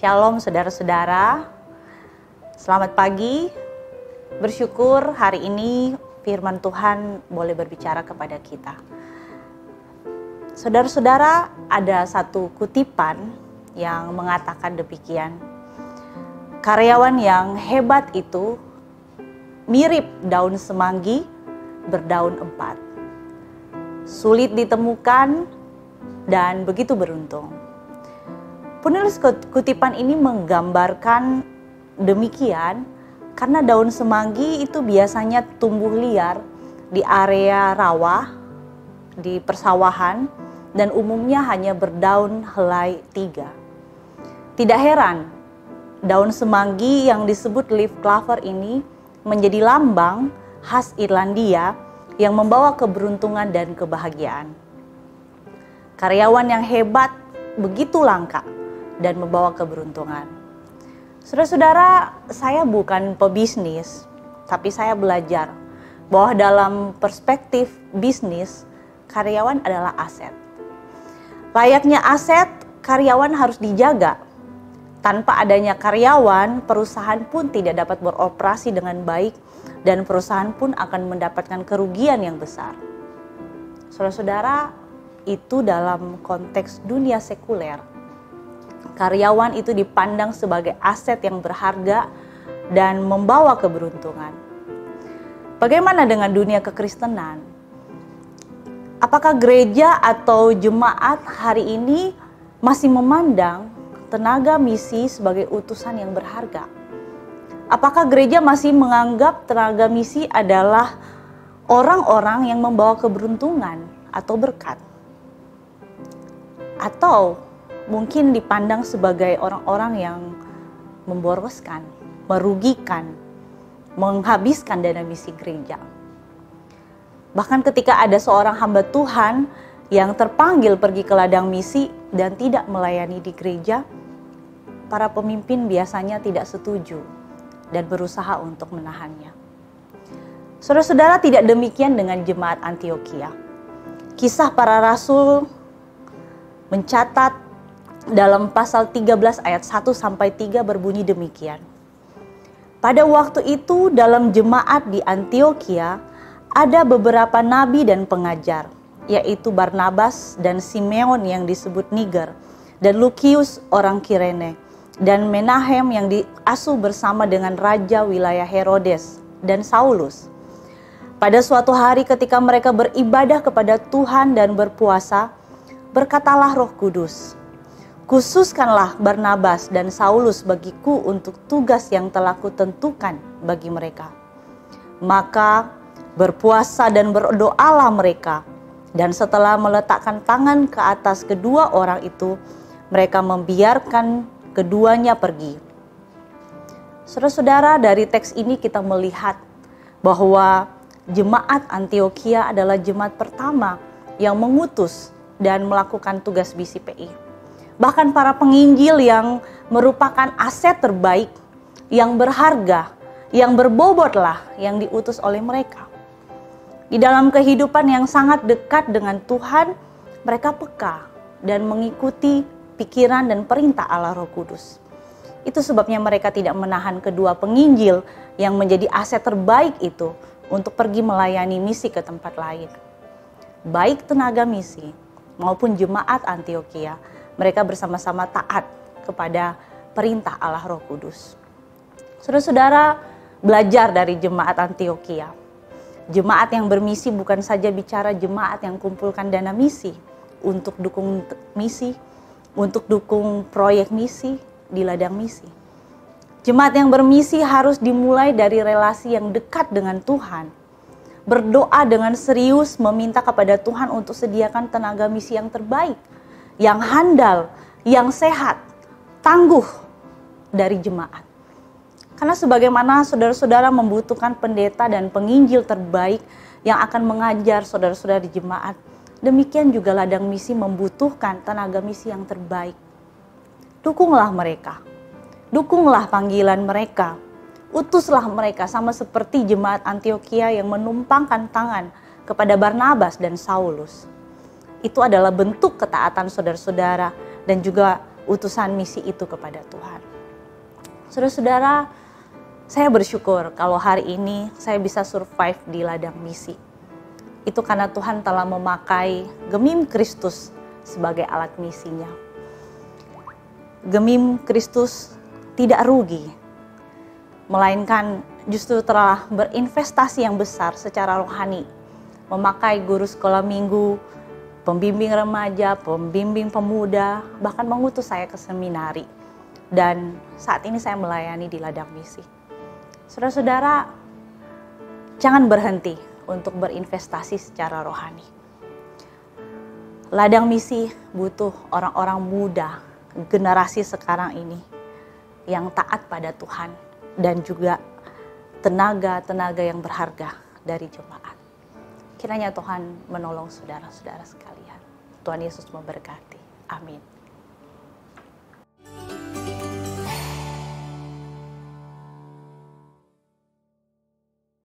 Shalom saudara-saudara, selamat pagi. Bersyukur hari ini firman Tuhan boleh berbicara kepada kita. Saudara-saudara, ada satu kutipan yang mengatakan demikian. Karyawan yang hebat itu mirip daun semanggi berdaun empat. Sulit ditemukan dan begitu beruntung. Penulis kutipan ini menggambarkan demikian karena daun semanggi itu biasanya tumbuh liar di area rawa, di persawahan, dan umumnya hanya berdaun helai 3. Tidak heran, daun semanggi yang disebut leaf clover ini menjadi lambang khas Irlandia yang membawa keberuntungan dan kebahagiaan. Karyawan yang hebat begitu langka dan membawa keberuntungan. Saudara-saudara, saya bukan pebisnis, tapi saya belajar bahwa dalam perspektif bisnis, karyawan adalah aset. Layaknya aset, karyawan harus dijaga. Tanpa adanya karyawan, perusahaan pun tidak dapat beroperasi dengan baik dan perusahaan pun akan mendapatkan kerugian yang besar. Saudara-saudara, itu dalam konteks dunia sekuler. Karyawan itu dipandang sebagai aset yang berharga dan membawa keberuntungan. Bagaimana dengan dunia kekristenan? Apakah gereja atau jemaat hari ini masih memandang tenaga misi sebagai utusan yang berharga? Apakah gereja masih menganggap tenaga misi adalah orang-orang yang membawa keberuntungan atau berkat? Atau mungkin dipandang sebagai orang-orang yang memboroskan, merugikan, menghabiskan dana misi gereja. Bahkan ketika ada seorang hamba Tuhan yang terpanggil pergi ke ladang misi dan tidak melayani di gereja, para pemimpin biasanya tidak setuju dan berusaha untuk menahannya. Saudara-saudara, tidak demikian dengan jemaat Antiokhia. Kisah para Rasul mencatat dalam pasal 13 ayat 1-3 berbunyi demikian. Pada waktu itu dalam jemaat di Antiokhia ada beberapa nabi dan pengajar, yaitu Barnabas dan Simeon yang disebut Niger, dan Lukius orang Kirene, dan Menahem yang diasuh bersama dengan raja wilayah Herodes dan Saulus. Pada suatu hari ketika mereka beribadah kepada Tuhan dan berpuasa, berkatalah Roh Kudus, "Khususkanlah Barnabas dan Saulus bagiku untuk tugas yang telah kutentukan bagi mereka." Maka berpuasa dan berdoalah mereka, dan setelah meletakkan tangan ke atas kedua orang itu, mereka membiarkan keduanya pergi. Saudara-saudara, dari teks ini kita melihat bahwa jemaat Antiokhia adalah jemaat pertama yang mengutus dan melakukan tugas BCPI. Bahkan para penginjil yang merupakan aset terbaik, yang berharga, yang berbobotlah yang diutus oleh mereka. Di dalam kehidupan yang sangat dekat dengan Tuhan, mereka peka dan mengikuti pikiran dan perintah Allah Roh Kudus. Itu sebabnya mereka tidak menahan kedua penginjil yang menjadi aset terbaik itu untuk pergi melayani misi ke tempat lain. Baik tenaga misi maupun jemaat Antiokhia, mereka bersama-sama taat kepada perintah Allah Roh Kudus. Saudara-saudara, belajar dari jemaat Antiokhia. Jemaat yang bermisi bukan saja bicara jemaat yang kumpulkan dana misi untuk dukung misi, untuk dukung proyek misi di ladang misi. Jemaat yang bermisi harus dimulai dari relasi yang dekat dengan Tuhan. Berdoa dengan serius meminta kepada Tuhan untuk sediakan tenaga misi yang terbaik, yang handal, yang sehat, tangguh dari jemaat. Karena sebagaimana saudara-saudara membutuhkan pendeta dan penginjil terbaik yang akan mengajar saudara-saudara di jemaat, demikian juga ladang misi membutuhkan tenaga misi yang terbaik. Dukunglah mereka, dukunglah panggilan mereka, utuslah mereka sama seperti jemaat Antiokhia yang menumpangkan tangan kepada Barnabas dan Saulus. Itu adalah bentuk ketaatan saudara-saudara dan juga utusan misi itu kepada Tuhan. Saudara-saudara, saya bersyukur kalau hari ini saya bisa survive di ladang misi. Itu karena Tuhan telah memakai Gemim Kristus sebagai alat misinya. Gemim Kristus tidak rugi, melainkan justru telah berinvestasi yang besar secara rohani, memakai guru sekolah minggu, pembimbing remaja, pembimbing pemuda, bahkan mengutus saya ke seminari. Dan saat ini saya melayani di ladang misi. Saudara-saudara, jangan berhenti untuk berinvestasi secara rohani. Ladang misi butuh orang-orang muda, generasi sekarang ini yang taat pada Tuhan dan juga tenaga-tenaga yang berharga dari jemaat. Kiranya Tuhan menolong saudara-saudara sekalian. Tuhan Yesus memberkati. Amin.